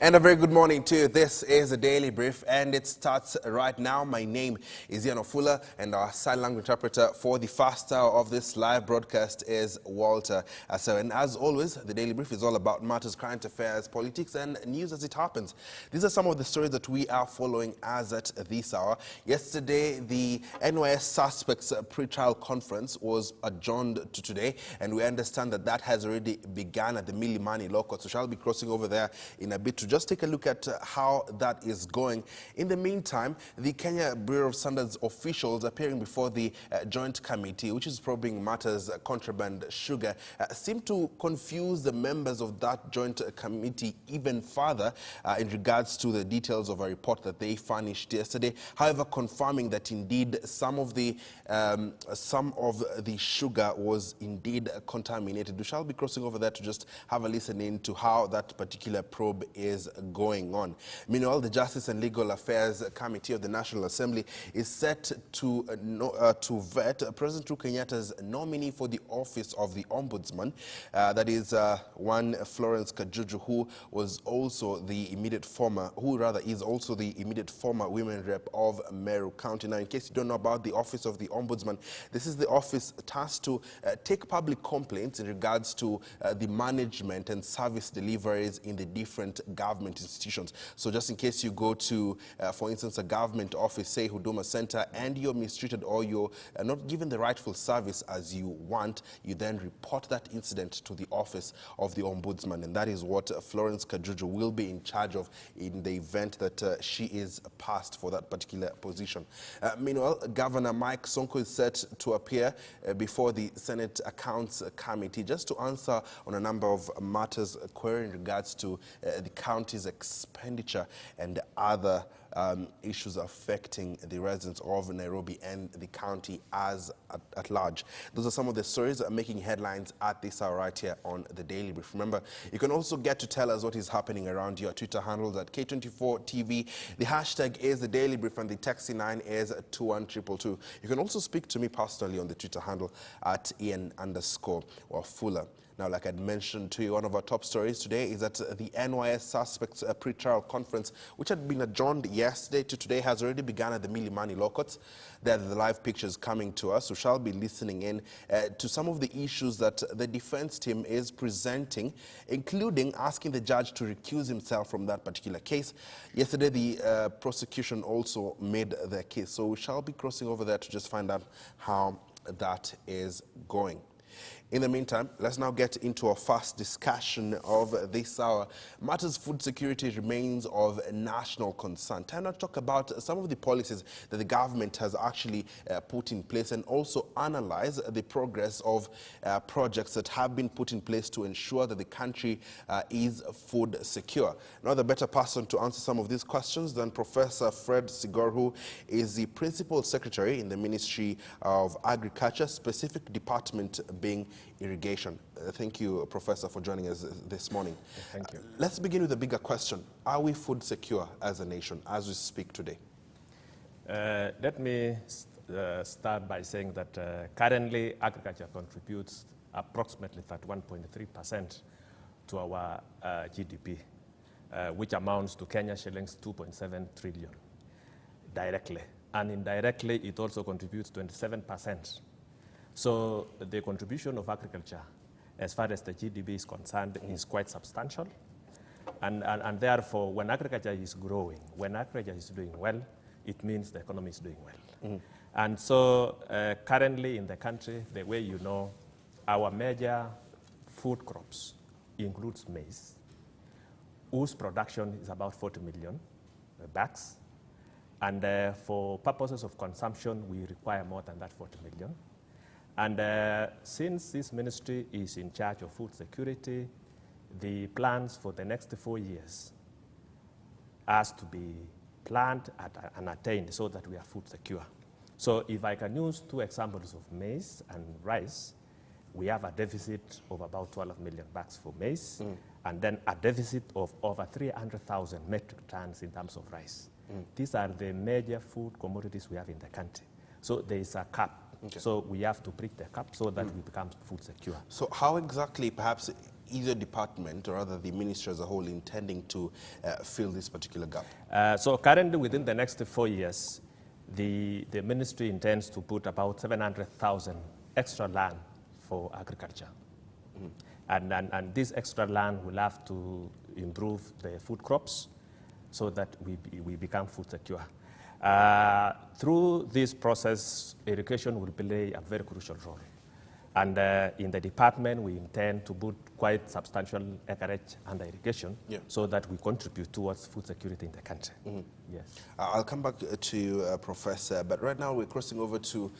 And a very good morning to you. This is a Daily Brief and it starts right now. My name is Wafula and our sign language interpreter for the first hour of this live broadcast is Walter. And as always, the Daily Brief is all about matters, current affairs, politics and news as it happens. These are some of the stories that we are following as at this hour. Yesterday, the NYS suspects pre-trial conference was adjourned to today, and we understand that that has already begun at the Milimani Law Court. So shall be crossing over there in a bit to just take a look at how that is going. In the meantime, the Kenya Bureau of Standards officials appearing before the joint committee, which is probing matters contraband sugar, seem to confuse the members of that joint committee even further in regards to the details of a report that they furnished yesterday. However, confirming that indeed some of the sugar was indeed contaminated. We shall be crossing over there to just have a listen in to how that particular probe is going on. Meanwhile, the Justice and Legal Affairs Committee of the National Assembly is set to vet President Uhuru Kenyatta's nominee for the office of the Ombudsman. That is one Florence Kajuju, who is also the immediate former women rep of Meru County. Now, in case you don't know about the office of the Ombudsman, this is the office tasked to take public complaints in regards to the management and service deliveries in the different government institutions. So just in case you go to, for instance, a government office, say Huduma Center, and you're mistreated or you're not given the rightful service as you want, you then report that incident to the office of the Ombudsman. And that is what Florence Kajuju will be in charge of in the event that she is passed for that particular position. Meanwhile, Governor Mike Sonko is set to appear before the Senate Accounts Committee just to answer on a number of matters query in regards to the county's expenditure and other issues affecting the residents of Nairobi and the county at large. Those are some of the stories making headlines at this hour right here on the Daily Brief. Remember, you can also get to tell us what is happening around your Twitter handles at K24TV. The hashtag is the Daily Brief and the taxi 9 is 21222. You can also speak to me personally on the Twitter handle at Ian_Wafula. Now, like I'd mentioned to you, one of our top stories today is that the NYS suspects pre-trial conference, which had been adjourned yesterday to today, has already begun at the Milimani Law Court. There are the live pictures coming to us. We shall be listening in to some of the issues that the defense team is presenting, including asking the judge to recuse himself from that particular case. Yesterday, the prosecution also made their case. So we shall be crossing over there to just find out how that is going. In the meantime, let's now get into our first discussion of this hour. Matters food security remains of national concern. Time to talk about some of the policies that the government has actually put in place and also analyze the progress of projects that have been put in place to ensure that the country is food secure. Now, the better person to answer some of these questions than Professor Fred Sigor, who is the Principal Secretary in the Ministry of Agriculture, specific department being irrigation. Thank you, Professor, for joining us this morning. Thank you. Let's begin with a bigger question. Are we food secure as a nation as we speak today? Let me start by saying that currently agriculture contributes approximately 31.3% to our GDP, which amounts to Kenya shillings 2.7 trillion directly. And indirectly, it also contributes 27%. So the contribution of agriculture, as far as the GDP is concerned, is quite substantial. And therefore, when agriculture is growing, when agriculture is doing well, it means the economy is doing well. And so currently in the country, the way you know, our major food crops includes maize, whose production is about 40 million bags. And for purposes of consumption, we require more than that 40 million. And since this ministry is in charge of food security, the plans for the next 4 years has to be planned and attained so that we are food secure. So if I can use 2 examples of maize and rice, we have a deficit of about 12 million bags for maize, and then a deficit of over 300,000 metric tons in terms of rice. These are the major food commodities we have in the country. So there is a cap. Okay. So we have to break the cap so that we become food secure. So how exactly, perhaps, is your department, or rather the ministry as a whole, intending to fill this particular gap? So currently, within the next 4 years, the ministry intends to put about 700,000 extra land for agriculture. And this extra land will have to improve the food crops so that we become food secure. Through this process, irrigation will play a very crucial role. And in the department, we intend to put quite substantial acreage under irrigation so that we contribute towards food security in the country. Yes. I'll come back to you, Professor, but right now we're crossing over to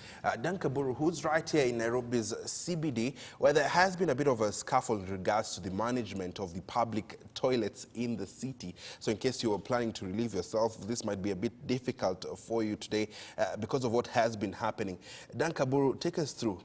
Dan Kaburu, who's right here in Nairobi's CBD, where there has been a bit of a scuffle in regards to the management of the public toilets in the city. So in case you were planning to relieve yourself, this might be a bit difficult for you today because of what has been happening. Dan Kaburu, take us through.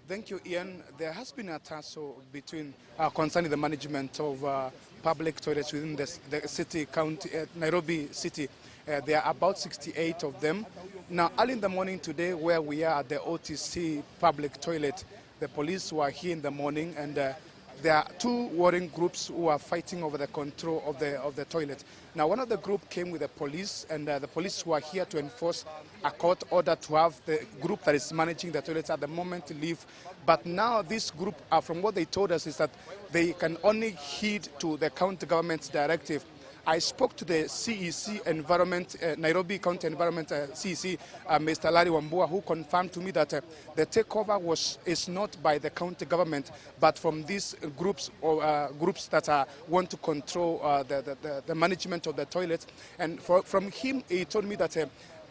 Thank you, Ian. There has been a tussle between concerning the management of public toilets within the city, county, Nairobi city. There are about 68 of them. Now, early in the morning today, where we are at the OTC public toilet, the police were here in the morning, and there are two warring groups who are fighting over the control of the toilet. Now, one of the group came with the police, and the police were here to enforce a court order to have the group that is managing the toilets at the moment leave. But now this group, from what they told us, is that they can only heed to the county government's directive. I spoke to the CEC Environment, Nairobi County Environment CEC, Mr. Larry Wambua, who confirmed to me that the takeover is not by the county government, but from these groups or groups that want to control the management of the toilets. And from him, he told me that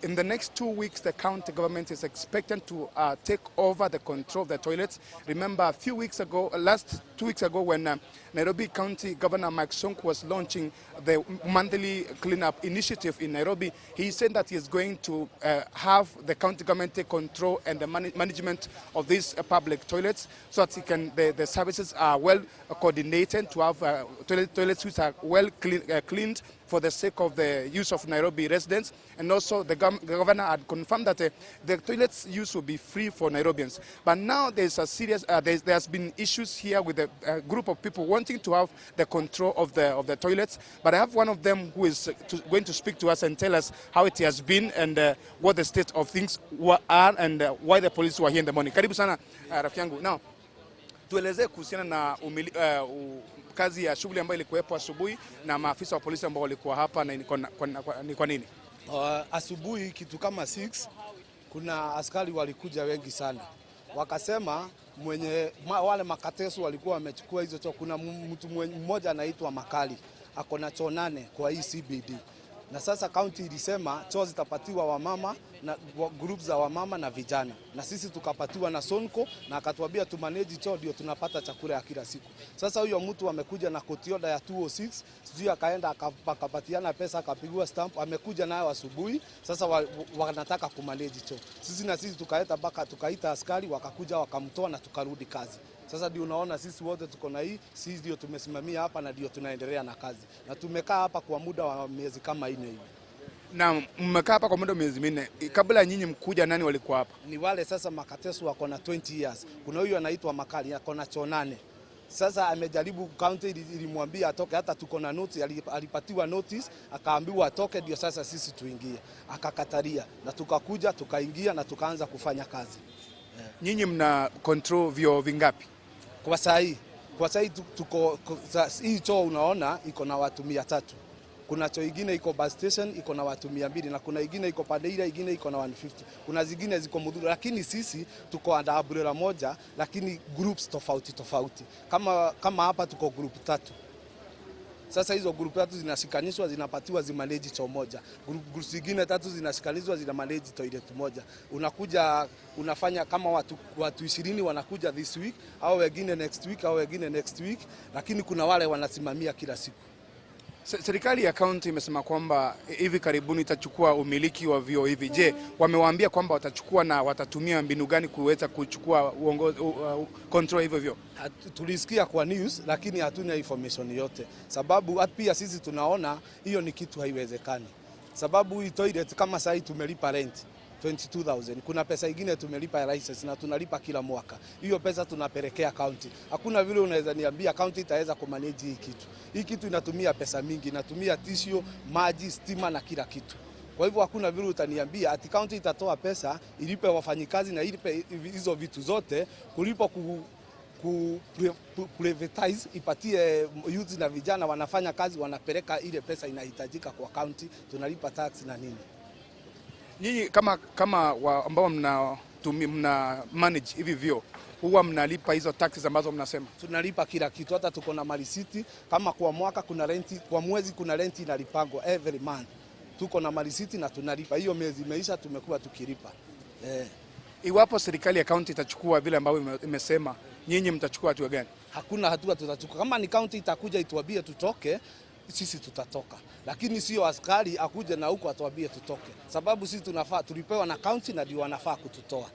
in the next 2 weeks, the county government is expected to take over the control of the toilets. Remember, a few weeks ago, 2 weeks ago, when Nairobi County Governor Mike Sonko was launching the monthly cleanup initiative in Nairobi, he said that he is going to have the county government take control and the management of these public toilets, so that the services are well coordinated to have toilets which are well cleaned for the sake of the use of Nairobi residents. And also the governor had confirmed that the toilets use will be free for Nairobians. But now there's a serious, there's been issues here with a group of people wanting to have the control of the toilets. But I have one of them who is going to speak to us and tell us how it has been and what the state of things are and why the police were here in the morning. Karibu sana, rafiki yangu. Now, tueleze kuhusiana na kazi ya shughuli ambayo ilikuwepo asubuhi na maafisa wa polisi ambao walikuwa hapa, na ni kwa nini? Asubuhi kitu kama 6 kuna askari walikuja wengi sana. Wakasema wale makateso walikuwa wamechukua hizo choo. Kuna mtu mmoja anaitwa Makali, ako na choo 8 kwa hii CBD. Na sasa county ilisema choo zitapatiwa wamama na groups za wamama na vijana. Na sisi tukapatiwa na Sonko na akatuambia tu manage choo ndio tunapata chakula ya kila siku. Sasa huyo mtu amekuja na kotioda ya 206, sijui akaenda akapatiana pesa akapigwa stamp, amekuja nayo asubuhi. Sasa wanataka kumanage choo. Sisi tukaita askari wakakuja wakamtoa na tukarudi kazi. Sasa ndio unaona sisi wote tuko na hii, sisi ndio tumesimamia hapa na ndio tunaendelea na kazi. Na tumekaa hapa kwa muda wa miezi kama 4 hivi. Na mmekaa hapa kwa muda wa miezi 4. Kabla nyinyi mkuja, nani walikuwa hapa? Ni wale sasa makateso wako na 20 years. Kuna huyu anaitwa Makali, ako na choo 8. Sasa amejaribu, county ilimwambia atoke, hata tuko na notice, alipatiwa notice, akaambiwa atoke ndio sasa sisi tuingie. Akakataria na tukakuja, tukaingia na tukaanza kufanya kazi. Nyinyi mna control vyoo vingapi? Kwa sasa tuko hii choo unaona iko na watu 300. Kuna choo ingine iko bus station iko na watu 200 na kuna ingine iko Padeira ingine iko na 150. Kuna zingine ziko Mudhuru, lakini sisi tuko under umbrella moja lakini groups tofauti. Kama hapa tuko group 3. Sasa hizo group 3 zinashikanishwa zinapatiwa zimanage choo moja. Group zingine 3 zinashikanishwa zinamanage toilet moja. Unakuja unafanya kama watu 20 wanakuja this week au wengine next week au wengine next week, lakini kuna wale wanasimamia kila siku. Serikali ya county imesema kwamba hivi karibuni itachukua umiliki wa vyoo hivi. Je, wamewaambia kwamba watachukua na watatumia mbinu gani kuweza kuchukua control hivyo vyoo? Tulisikia kwa news lakini hatuna information yote. Sababu pia sisi tunaona hiyo ni kitu haiwezekani. Sababu hii toilet kama sasa tumelipa rent. 22,000. Kuna pesa ingine tumelipa ya license na tunalipa kila mwaka. Hiyo pesa tunapelekea county. Hakuna vile unaweza niambia county itaweza kumanage hii kitu. Hii kitu inatumia pesa mingi, inatumia tissue, maji, stima na kila kitu. Kwa hivyo hakuna vile utaniambia ati county itatoa pesa ilipe wafanyikazi na ilipe hizo vitu zote kulipo privatize, ipatie youth na vijana wanafanya kazi, wanapeleka ile pesa inahitajika kwa county, tunalipa tax na nini. Nyinyi kama ambao mna manage hivi vyo, huwa mnalipa hizo taxes ambazo mnasema? Tunalipa kila kitu, hata tuko na malisiti. Kama kwa mwaka kuna renti, kwa mwezi kuna renti inalipangwa every month. Tuko na malisiti na tunalipa. Hiyo miezi imeisha, tumekuwa tukilipa. Iwapo serikali ya county itachukua vile ambavyo imesema, nyinyi mtachukua hatua gani? Hakuna hatua tutachukua. Kama ni county itakuja ituambie tutoke, sisi tutatoka. Lakini sio askari akuje na huko atuambie tutoke. Sababu sisi tunafaa, tulipewa na county na ndio wanafaa kututoa.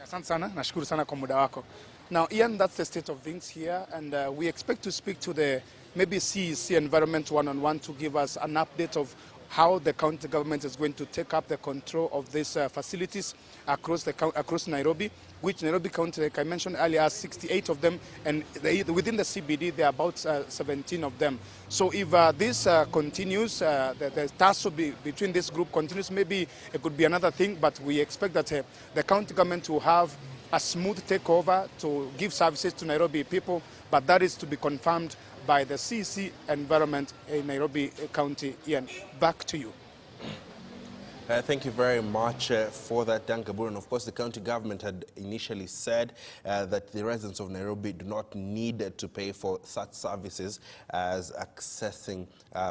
Asante sana, nashukuru sana kwa muda wako. Now Ian, that's the state of things here, and we expect to speak to the maybe CEC Environment one-on-one to give us an update of how the county government is going to take up the control of these facilities across Nairobi, which Nairobi County, like I mentioned earlier, has 68 of them, and within the CBD there are about 17 of them. So if this continues, the tussle between this group continues, maybe it could be another thing, but we expect that the county government will have a smooth takeover to give services to Nairobi people, but that is to be confirmed by the CEC Environment in Nairobi County. Ian, back to you. Thank you very much for that, Dan Kabur. And of course, the county government had initially said that the residents of Nairobi do not need to pay for such services as accessing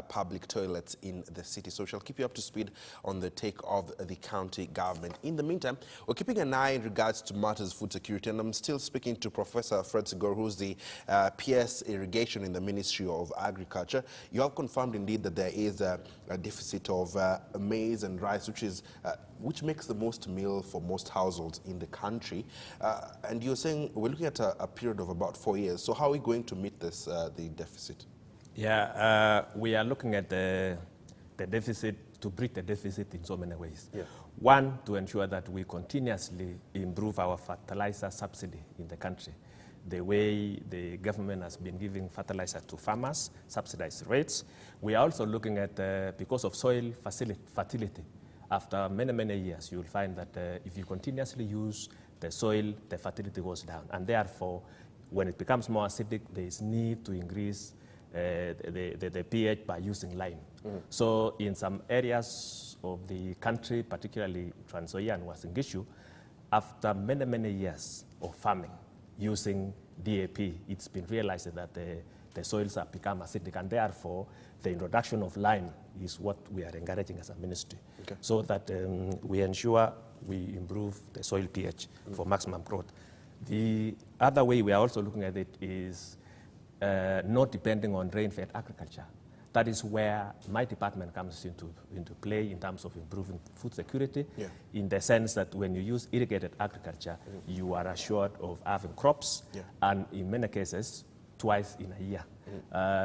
public toilets in the city. So we shall keep you up to speed on the take of the county government. In the meantime, we're keeping an eye in regards to matters food security, and I'm still speaking to Professor Fred Sigor, who's the PS Irrigation in the Ministry of Agriculture. You have confirmed indeed that there is a deficit of maize and rice, which makes the most meal for most households in the country. And you're saying we're looking at a period of about 4 years. So how are we going to meet this, the deficit? Yeah, we are looking at the deficit, to bridge the deficit in so many ways. Yeah. One, to ensure that we continuously improve our fertilizer subsidy in the country. The way the government has been giving fertilizer to farmers, subsidized rates. We are also looking at, because of soil fertility, after many, many years, you will find that if you continuously use the soil, the fertility goes down. And therefore, when it becomes more acidic, there is need to increase the pH by using lime. So in some areas of the country, particularly Trans Nzoia and Uasin Gishu, after many, many years of farming using DAP, it's been realized that the soils have become acidic, and therefore the introduction of lime is what we are encouraging as a ministry, so that we ensure we improve the soil pH for maximum growth. The other way we are also looking at it is not depending on rain-fed agriculture. That is where my department comes into play in terms of improving food security, in the sense that when you use irrigated agriculture, you are assured of having crops, and in many cases, twice in a year.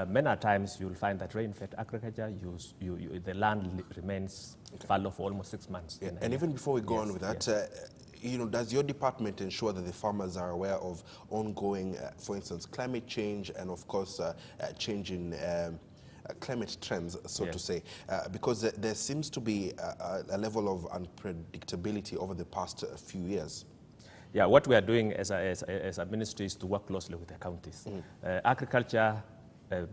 Many times you'll find that rain-fed agriculture, the land remains fallow for almost 6 months. And even before we go on with that, you know, does your department ensure that the farmers are aware of ongoing, for instance, climate change and of course change in climate trends, so to say, because there seems to be a level of unpredictability over the past few years? Yeah, what we are doing as a ministry is to work closely with the counties. Agriculture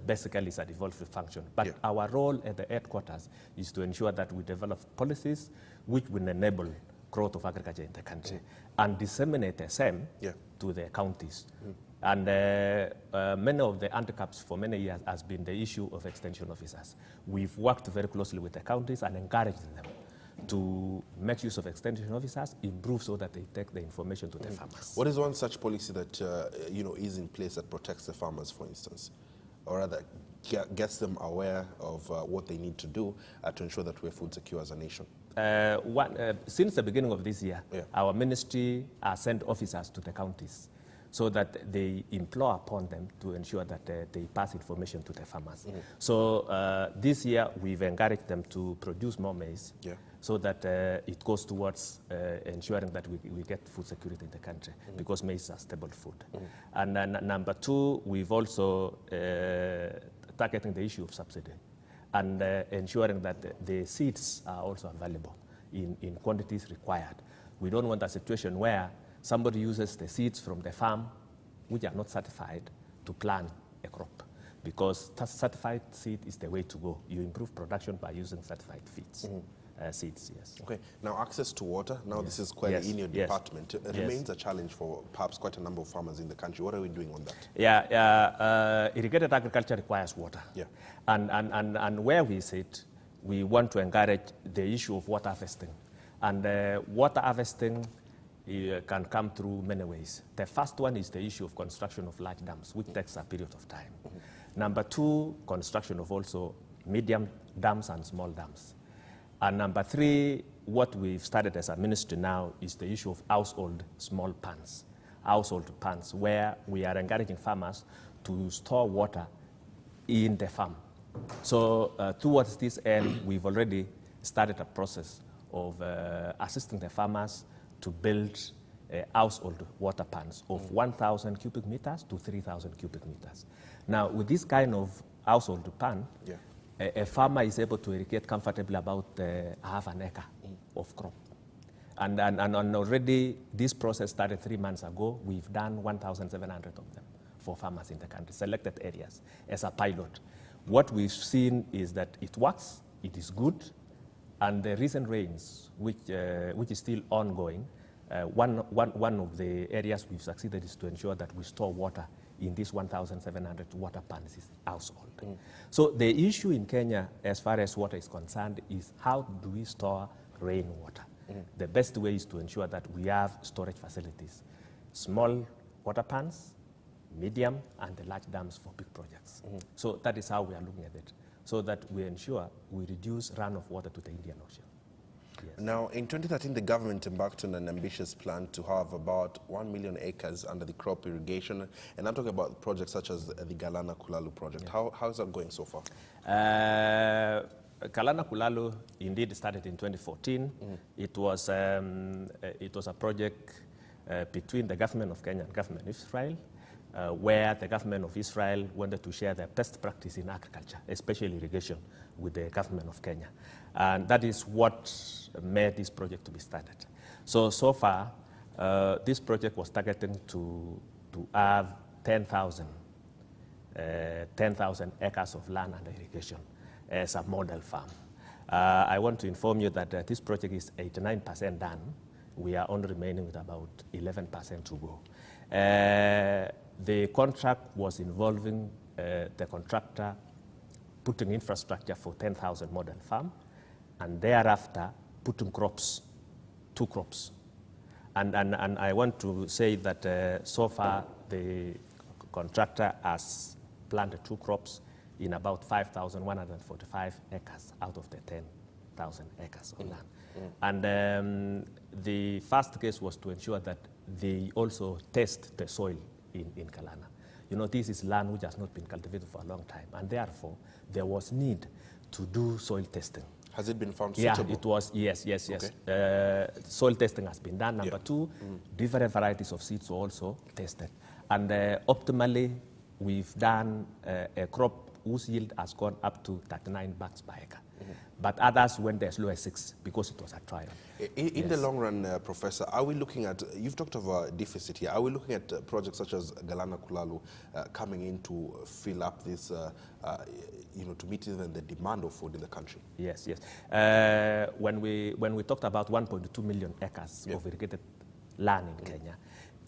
basically is a devolved function, but our role at the headquarters is to ensure that we develop policies which will enable growth of agriculture in the country and disseminate the same to the counties. And many of the handicaps for many years has been the issue of extension officers. We've worked very closely with the counties and encouraged them to make use of extension officers, improve so that they take the information to the farmers. What is one such policy that you know, is in place that protects the farmers, for instance, or rather gets them aware of what they need to do to ensure that we're food secure as a nation? Since the beginning of this year, our ministry has sent officers to the counties so that they implore upon them to ensure that they pass information to the farmers. So this year, we've encouraged them to produce more maize, so that it goes towards ensuring that we get food security in the country, because maize is a stable food. And then number two, we've also targeting the issue of subsidy and ensuring that the seeds are also available in quantities required. We don't want a situation where somebody uses the seeds from the farm which are not certified to plant a crop, because certified seed is the way to go. You improve production by using certified seeds, yes. Okay, now access to water, now this is quite in your department. It remains a challenge for perhaps quite a number of farmers in the country. What are we doing on that? Irrigated agriculture requires water. Yeah. And where we sit, we want to encourage the issue of water harvesting. And water harvesting can come through many ways. The first one is the issue of construction of large dams, which takes a period of time. Number two, construction of also medium dams and small dams. And number three, what we've started as a ministry now is the issue of household small ponds, where we are encouraging farmers to store water in the farm. So towards this end, we've already started a process of assisting the farmers to build household water ponds of 1,000 cubic meters to 3,000 cubic meters. Now, with this kind of household pond, a farmer is able to irrigate comfortably about half an acre of crop. And already this process started 3 months ago. We've done 1,700 of them for farmers in the country, selected areas as a pilot. What we've seen is that it works, it is good, and the recent rains, which is still ongoing, one of the areas we've succeeded is to ensure that we store water in these 1,700 water ponds is household. So the issue in Kenya, as far as water is concerned, is how do we store rainwater? The best way is to ensure that we have storage facilities, small water ponds, medium, and the large dams for big projects. So that is how we are looking at it, so that we ensure we reduce runoff water to the Indian Ocean. Yes. Now, in 2013, the government embarked on an ambitious plan to have about 1 million acres under the crop irrigation. And I'm talking about projects such as the Galana Kulalu project. How is that going so far? Galana Kulalu indeed started in 2014. It was a project between the government of Kenya and government of Israel, where the government of Israel wanted to share their best practice in agriculture, especially irrigation, with the government of Kenya. And that is what made this project to be started. So far, this project was targeting to have 10,000 acres of land under irrigation as a model farm. I want to inform you that this project is 89% done. We are only remaining with about 11% to go. The contract was involving the contractor putting infrastructure for 10,000 model farm, and thereafter putting crops, 2 crops. And I want to say that so far the contractor has planted 2 crops in about 5,145 acres out of the 10,000 acres of land. And the first case was to ensure that they also test the soil in Galana. You know, this is land which has not been cultivated for a long time, and therefore there was need to do soil testing. Has it been found suitable? Yeah, it was, yes. Okay. Soil testing has been done. Number 2, different varieties of seeds were also tested. And optimally, we've done a crop whose yield has gone up to 39 bags per acre. But others went as low as 6 because it was a trial. In the long run, Professor, are we looking at, you've talked of a deficit here, are we looking at projects such as Galana Kulalu coming in to fill up this, to meet even the demand of food in the country? Yes. When we talked about 1.2 million acres of irrigated land in Kenya,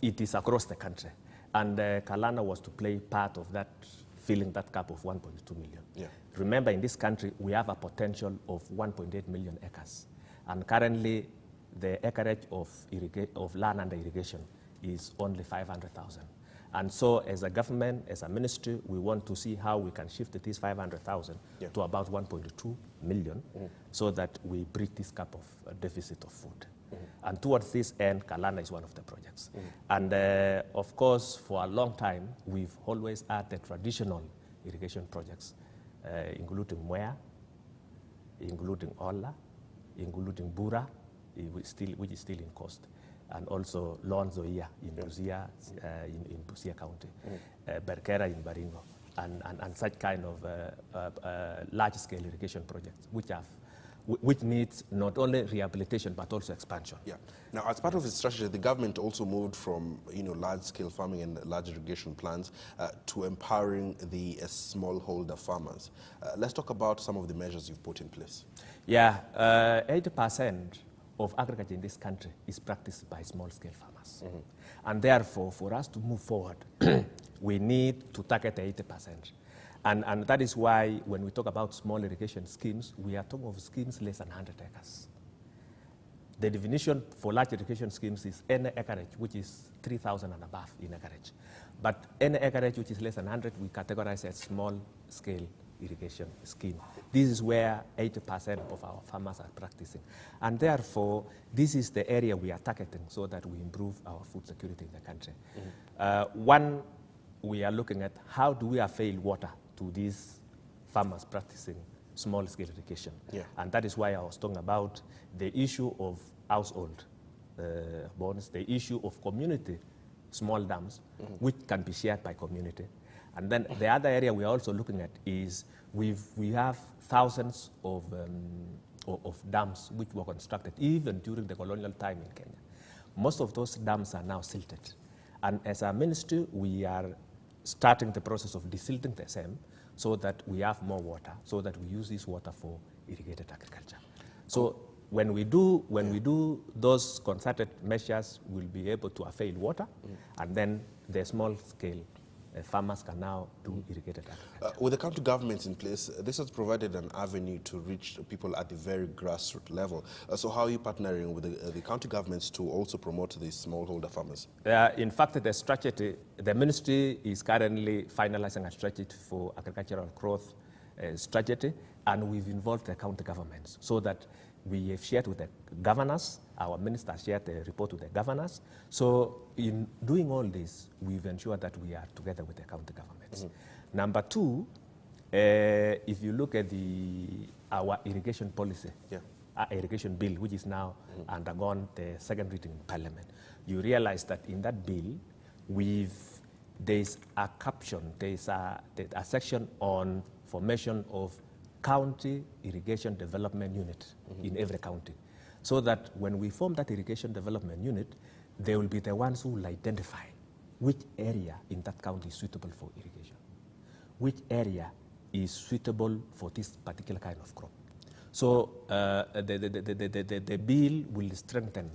it is across the country. And Galana was to play part of that, filling that gap of 1.2 million. Yeah. Remember, in this country, we have a potential of 1.8 million acres. And currently, the acreage of land under irrigation is only 500,000. And so, as a government, as a ministry, we want to see how we can shift this 500,000 to about 1.2 million so that we bridge this gap of deficit of food. And towards this end, Galana is one of the projects. And of course, for a long time, we've always had the traditional irrigation projects, including Mwea, including Ola, including Bura, which is still in cost, and also Lonzoia in Busia, in Busia County, Berkera in Baringo, and such kind of large-scale irrigation projects, which needs not only rehabilitation but also expansion. Yeah. Now, as part of its strategy, the government also moved from large-scale farming and large irrigation plans to empowering the smallholder farmers. Let's talk about some of the measures you've put in place. Yeah, 80% of agriculture in this country is practiced by small-scale farmers, and therefore, for us to move forward, we need to target 80%. And that is why when we talk about small irrigation schemes, we are talking of schemes less than 100 acres. The definition for large irrigation schemes is any acreage which is 3,000 and above in acreage. But any acreage which is less than 100, we categorize as small-scale irrigation scheme. This is where 80% of our farmers are practicing. And therefore, this is the area we are targeting so that we improve our food security in the country. One, we are looking at how do we avail water to these farmers practicing small-scale irrigation. Yeah. And that is why I was talking about the issue of household bonds, the issue of community small dams, which can be shared by community. And then the other area we are also looking at is we have thousands of dams which were constructed even during the colonial time in Kenya. Most of those dams are now silted. And as a ministry, we are starting the process of desilting the same so that we have more water, so that we use this water for irrigated agriculture. So when we do those concerted measures, we'll be able to avail water, and then the small scale farmers can now do irrigated agriculture. With the county governments in place, this has provided an avenue to reach people at the very grassroots level. So how are you partnering with the county governments to also promote the smallholder farmers? In fact, the strategy, the ministry is currently finalizing a strategy for agricultural growth strategy, and we've involved the county governments so that we have shared with the governors, our minister shared the report with the governors. So in doing all this, we've ensured that we are together with the county governments. Number two, if you look at our irrigation policy, irrigation bill, which is now undergone the second reading in Parliament, you realize that in that bill, there's a caption, there's a section on formation of county irrigation development unit in every county. So that when we form that irrigation development unit, they will be the ones who will identify which area in that county is suitable for irrigation, which area is suitable for this particular kind of crop. So the bill will strengthen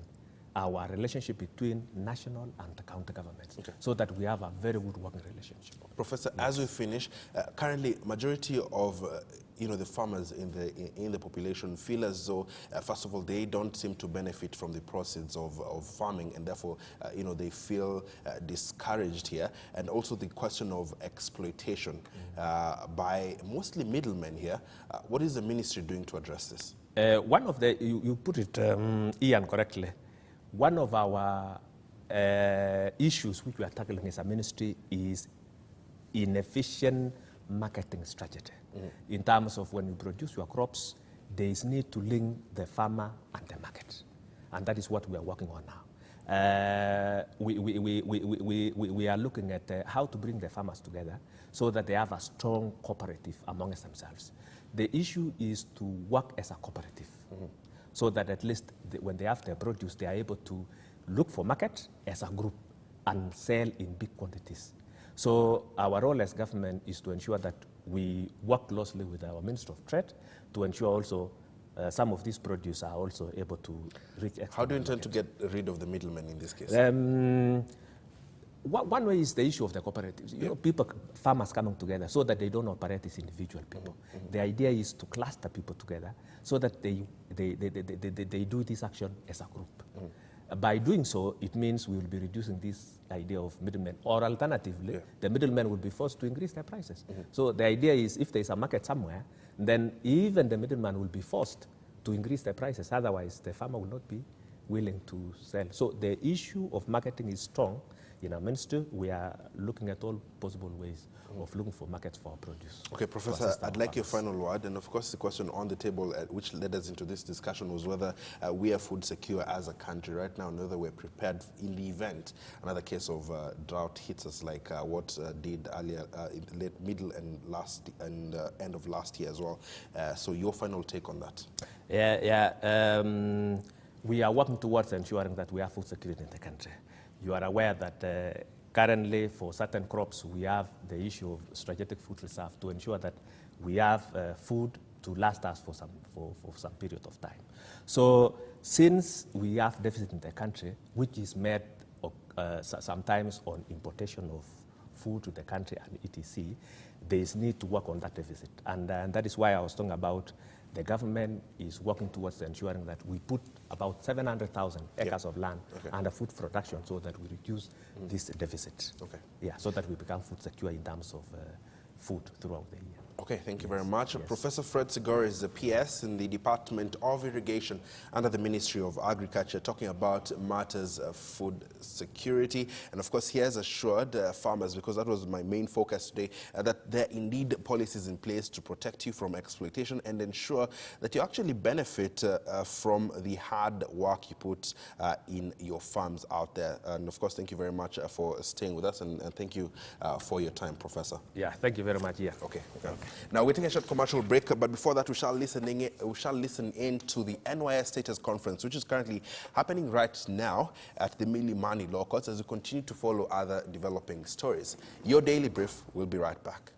our relationship between national and the county governments, so that we have a very good working relationship. Professor, as we finish, currently majority of the farmers in the population feel as though, first of all, they don't seem to benefit from the proceeds of farming, and therefore, they feel discouraged here. And also the question of exploitation by mostly middlemen here. What is the ministry doing to address this? One of the, you put it, Ian, correctly. One of our issues which we are tackling as a ministry is inefficient marketing strategy. In terms of when you produce your crops, there is need to link the farmer and the market. And that is what we are working on now. We are looking at how to bring the farmers together so that they have a strong cooperative amongst themselves. The issue is to work as a cooperative. So that at least when they have their produce, they are able to look for market as a group and sell in big quantities. So our role as government is to ensure that we work closely with our Minister of Trade to ensure also some of these produce are also able to reach export. How do you intend to get rid of the middlemen in this case? One way is the issue of the cooperatives. Farmers coming together so that they don't operate as individual people. The idea is to cluster people together so that they do this action as a group. By doing so, it means we will be reducing this idea of middlemen, or alternatively, the middlemen will be forced to increase their prices. So the idea is if there is a market somewhere, then even the middleman will be forced to increase their prices. Otherwise, the farmer will not be willing to sell. So the issue of marketing is strong in our ministry, we are looking at all possible ways of looking for markets for our produce. Okay, Professor, I'd like your final word. And of course, the question on the table, which led us into this discussion, was whether we are food secure as a country right now, and whether we're prepared in the event another case of drought hits us like what did earlier in the late, middle, and end of last year as well. So your final take on that? We are working towards ensuring that we have food security in the country. You are aware that currently, for certain crops, we have the issue of strategic food reserve to ensure that we have food to last us for some period of time. So, since we have deficit in the country, which is made sometimes on importation of food to the country and etc., there is need to work on that deficit. And that is why I was talking about the government is working towards ensuring that we put about 700,000 acres of land under food production so that we reduce this deficit. Okay. Yeah, so that we become food secure in terms of food throughout the year. Okay, thank you very much. Yes. Professor Fred Sigora is the PS in the Department of Irrigation under the Ministry of Agriculture, talking about matters of food security. And of course, he has assured farmers, because that was my main focus today, that there are indeed policies in place to protect you from exploitation and ensure that you actually benefit from the hard work you put in your farms out there. And of course, thank you very much for staying with us, and thank you for your time, Professor. Yeah, thank you very much. Yeah. Okay. Now we're taking a short commercial break, but before that we shall listen in to the NYS Status Conference, which is currently happening right now at the Milimani Law Courts, as we continue to follow other developing stories. Your Daily Brief will be right back.